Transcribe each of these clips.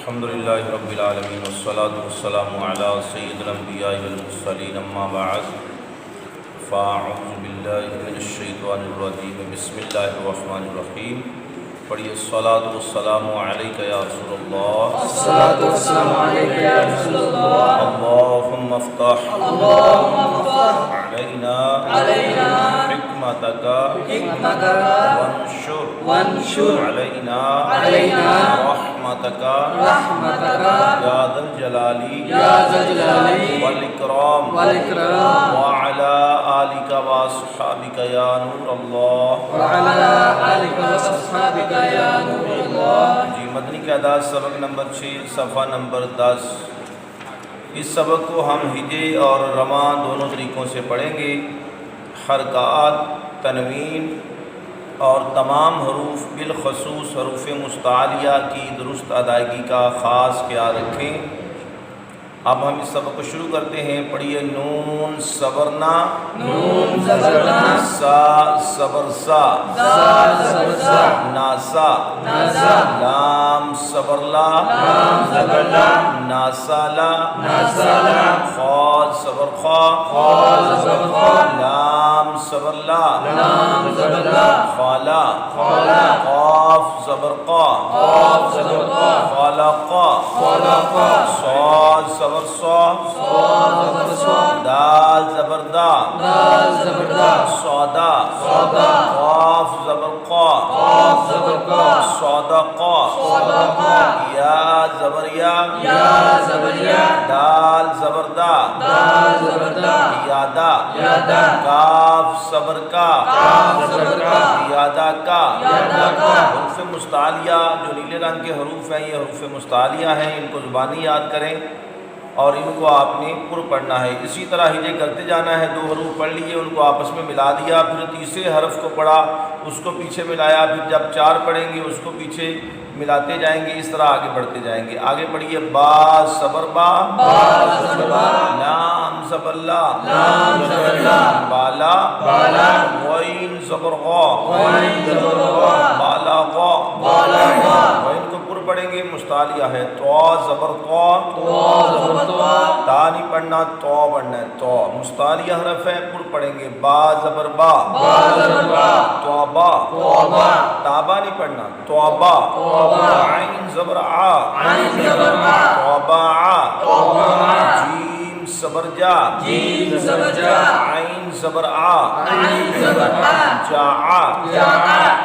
الحمدللہ رب العالمین والصلاة والسلام علی سید الانبیاء والمرسلین اما بعد فاعوذ باللہ من الشیطان الرجیم بسم اللہ الرحمن الرحیم پڑھیے الصلاة والسلام علیک یا رسول اللہ الصلاة والسلام علیک یا رسول اللہ اللہم افتح علینا حکمتک وانشر علینا رحمتک یا ذا الجلال والاکرام وعلی آلک واصحابک یا نور اللہ جی مدنی کے اعداد سبق نمبر 6 صفحہ نمبر 10۔ اس سبق کو ہم ہجے اور رواں دونوں طریقوں سے پڑھیں گے۔ حرکات، تنوین اور تمام حروف بالخصوص حروف مستعلیہ کی درست ادائیگی کا خاص خیال رکھیں۔ اب ہم اس سبق کو شروع کرتے ہیں۔ پڑھیے نون صبرنا، سا صبر سا، ناسا، لام صبرلا، ناسالا، خا صبر خا، لام صبرلا، خالا، قاف صبر قا، خالقا، صاد صبر صا، دال زبر دا، صادا، قاف زبر قا، صادقا، یا زبر یا، دال زبر دا، یادا، کاف صبر کا، یادا کا۔ حروف مستعلیہ جو نیلے رنگ کے حروف ہیں یہ حروف مستعلیہ ہیں، ان کو زبانی یاد کریں اور ان کو آپ نے پر پڑھنا ہے۔ اسی طرح ہجے کرتے جانا ہے، 2 حروف پڑھ لیے ان کو آپس میں ملا دیا، پھر تیسرے حرف کو پڑھا اس کو پیچھے ملایا، پھر جب 4 پڑھیں گے اس کو پیچھے ملاتے جائیں گے، اس طرح آگے بڑھتے جائیں گے۔ آگے پڑھیے با صبر با، لام صبر لا، بالا، غین صبر غا، بالا غا، غین کو پر پڑھیں گے، مستعلیہ ہے۔ تو زبر تو، تا نہیں پڑھنا، تو پڑھنا ہے، تو مستعلیہ حرف ہے، پر پڑھیں گے۔ با زبر با، توبہ، تابا نہیں پڑھنا، توبہ، عین زبر آ، توبہ آ، جیم صبر جا، عین زبر آ، جا آ،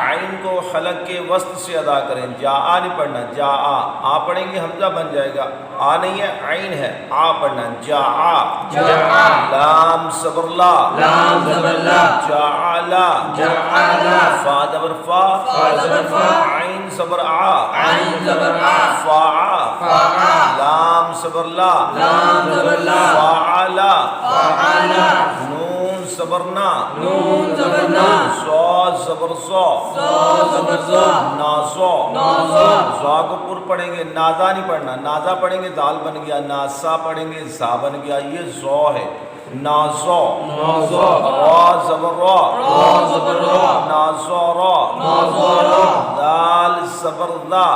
عین کو حلق کے وسط سے ادا کریں، جا آ نہیں پڑھنا، جا آ پڑھیں گے حمزہ بن جائے گا، آ نہیں ہے عین ہے، آ پڑھنا، جا آ، لام صبر لا، جا لا، فا زبر فا، عین صبر آ، فا آ، لام صبر لا، فا لا، نون صبرنا، صاد صبر صا، نازا، زا کو پر پڑھیں گے، نازا نہیں پڑھنا، نازا پڑھیں گے دال بن گیا، ناسا پڑھیں گے زا بن گیا، یہ زو ہے، نازا، را زبر را، نازا را، دال صبر دا۔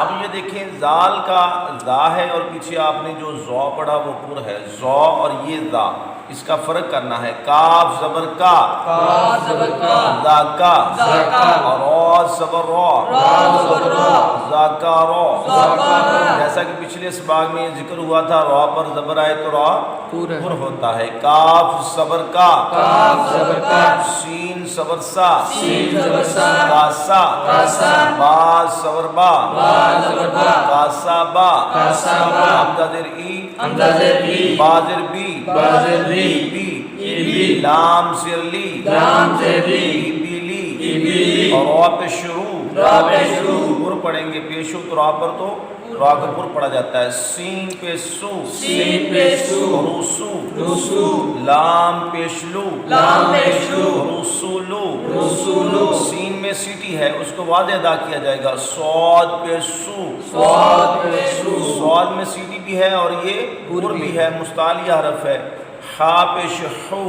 اب یہ دیکھیں زال کا دا ہے اور پیچھے آپ نے جو زو پڑھا وہ پر ہے، زو اور یہ دا، اس کا فرق کرنا ہے۔ کاف زبر کا، دا کا، اور را زبر را، زا کا را، جیسا کہ پچھلے اسباغ میں ذکر ہوا تھا، را پر زبر آئے تو را پر ہوتا ہے۔ کاف صبر کا، سین صبر سا، کاسا، با صبر با، کاسا با، حمزہ زیر ای، با زیر بی، لام زیر لی، بی، اور را پہ شروع پر پڑھیں گے، پیشو تو را پر تو را کا پر پڑھا جاتا ہے۔ سین پہ سو، رسو، لام پیشلو، رسولو، سین میں سیٹی ہے اس کو واضح ادا کیا جائے گا۔ صاد پہ سو، صاد میں سیٹی بھی ہے اور یہ پر بھی ہے، مستعلیہ حرف ہے۔ خا پیش ہو،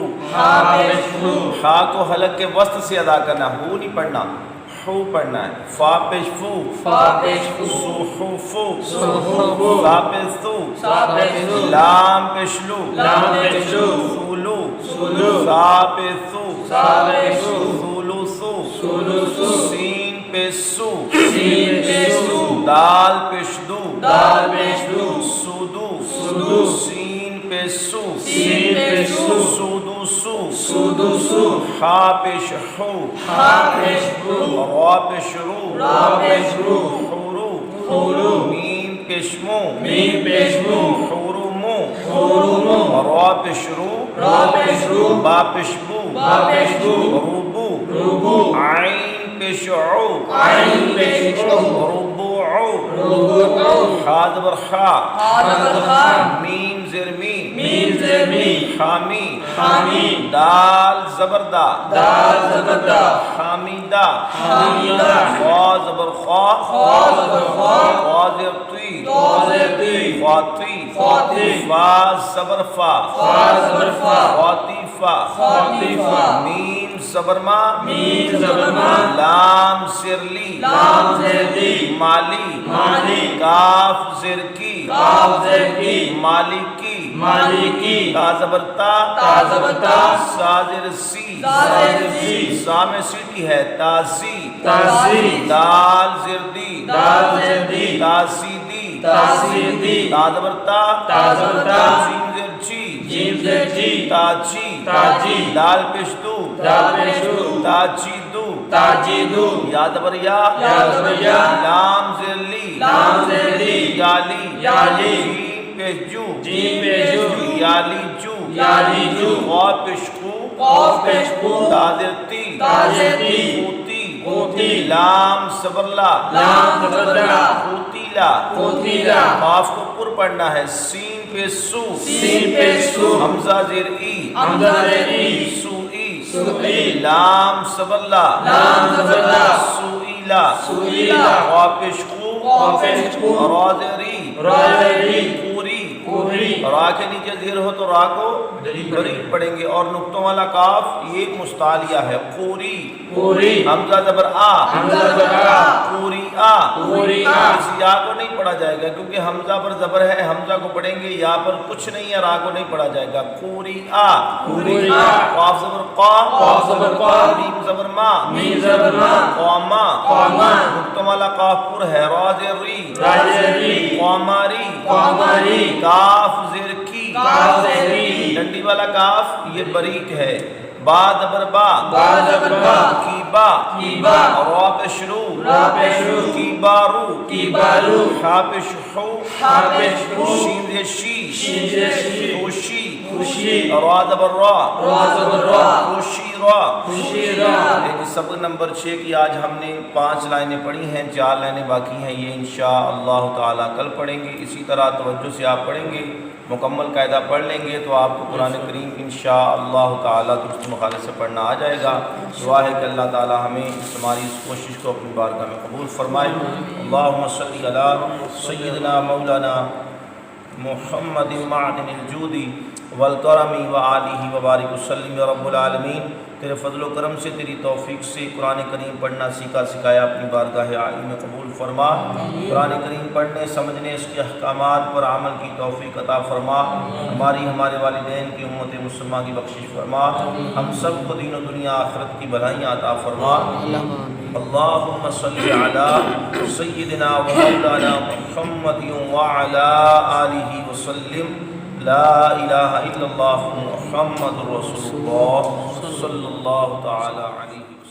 خا کو حلق کے وسط سے ادا کرنا، ہو نہیں پڑھنا، حو پڑھنا ہے، فا پیش فو، فا پیش فو، صحفو، صحفو، سا پیش سو، سا پیش سو، لام پیش لو، لام پیش لو، سولو، سولو، سا پیش سو، سا پیش سو، سولو سو، سولو سو، سین پیش سو، سین پیش سو، دال پیش دو، دال پیش دو، سودو، سودو، سین پیش سو، سین پیش سو، سودو سو، سودو سو، ہا پیش ہو، ہا پیش ہو، را پیش رو، را پیش رو، حورو، حورو، میم پیش مو، میم پیش مو، حورو مو، حورو مو، را پیش رو، را پیش رو، با پیش بو، با پیش بو، روبو، روبو، عین پیش عو، عین پیش رو، ربوعو، ربوعو، حا زبر خا، ہا زبر خا، میم زر می، میم زر می، حامی، حامی، دال زبردہ، دال زبردہ، حامیدہ، حامیدہ، خا زبر خا، خا زبر خا، خا زر تی، تو زر تی، فاتی، فاتی، فا زبر فا، فا زبر فا، فاطیفہ، فاطیفہ، میم زبر ما، میم زبر ما، لام سرلی، لام زر دی، مالی، مالی، کاف زر کی، کاف زر کی، مالکی، مالکی، تا زبر تا، تا زبر تا، سا زر سی، سا زر سی، سا میں سیدھی ہے تاسی، تاسی، دال زردی، دال زر دی، تاسیدی، تاسیدی، تا زبر تا، تا زبر تا، جیم زر چی، جیم زر جی، تاچی، تاجی، دال پشتو، دال پیش دو، تاچی دو، تاجی دو، یا زبر یا، یا زبر یا، لام زر لی، لام زر لی، یالی، یالی، جیم پیش جو، جیم پیش جو، یالی جو، یالی جو، قا پیش قو، قاف پیش قو، تا زر تی، تا زر تی، قوتی، قوتی، لام صبر لا، لام زبر لا، قوتیلا، قوتیلا، قاف کو پر پڑھنا ہے، سین پہ سو، سین پیش سو، حمزہ زیر ای، حمزہ زر ای، سوئی، سوئی، لام صبر لا، لام زبر لا، سوئیلا، سوئیلا، قا پیش قو، قا پیش قو، را زر ای، را زر ای، پوری، پوری، را کے نیچے زیر ہو تو را کو بریک پڑھیں گے، اور نقطوں والا کاف یہ ایک مستعلیہ ہے، پوری، پوری، حمزہ زبر آ، حمزہ زبر آ، پوری آ، پوری آ، اس یا کو نہیں پڑھا جائے گا کیونکہ حمزہ پر زبر ہے، حمزہ کو پڑھیں گے، یا پر کچھ نہیں ہے، را کو نہیں پڑھا جائے گا، پوری آ، پوری آ، قاف زبر قا، قاف زبر قا، میم زبر ما، میم زبر ما، قاما، قاما، نقطوں والا کاف پر ہے، را زر ری، را زر ری، قاماری، قاماری، کاف زر کی، کاف زر کی، ڈنڈی والا کاف یہ بریک ہے، با زبر با، با زبر با، کیبا، کیبا، را پشرو، را پیش رو، کیبارو، کیبارو، حا پشحو، حا پیش حو، شین زر شی، شین زر شی، خوشی، خوشی، را زبر را، را زبر را، خوشی را، خوشی را، ایک سبق نمبر 6 کی آج ہم نے 5 لائنیں پڑھی ہیں، 4 لائنیں باقی ہیں، یہ انشاءاللہ تعالی کل پڑھیں گے، اسی طرح توجہ سے آپ پڑھیں گے، مکمل قاعدہ پڑھ لیں گے تو آپ کو قرآن کریم انشاءاللہ تعالی درست مخالف سے پڑھنا آ جائے گا۔ دعا ہے کہ اللہ تعالی ہمیں ہماری اس کوشش کو اپنی بارگاہ میں قبول فرمائے۔ اللہم صلی علی سیدنا مولانا محمد معدن الجودی والکرمی وآلہ وبارک وسلم یا رب العالمین۔ تیرے فضل و کرم سے، تیری توفیق سے قرآن کریم پڑھنا سیکھا سکھایا اپنی بارگاہ عالی میں قبول فرما۔ قرآن کریم پڑھنے سمجھنے اس کے احکامات پر عمل کی توفیق عطا فرما۔ ہمارے والدین کی امت مسلمہ کی بخشش فرما۔ ہم سب کو دین و دنیا آخرت کی بھلائیاں عطا فرما۔ اللہم صلی علی سیدنا و مولانا محمد وعلی آلہ وسلم۔ لا الہ الا اللہ محمد رسول اللہ صلی اللہ تعالی علیہ وسلم۔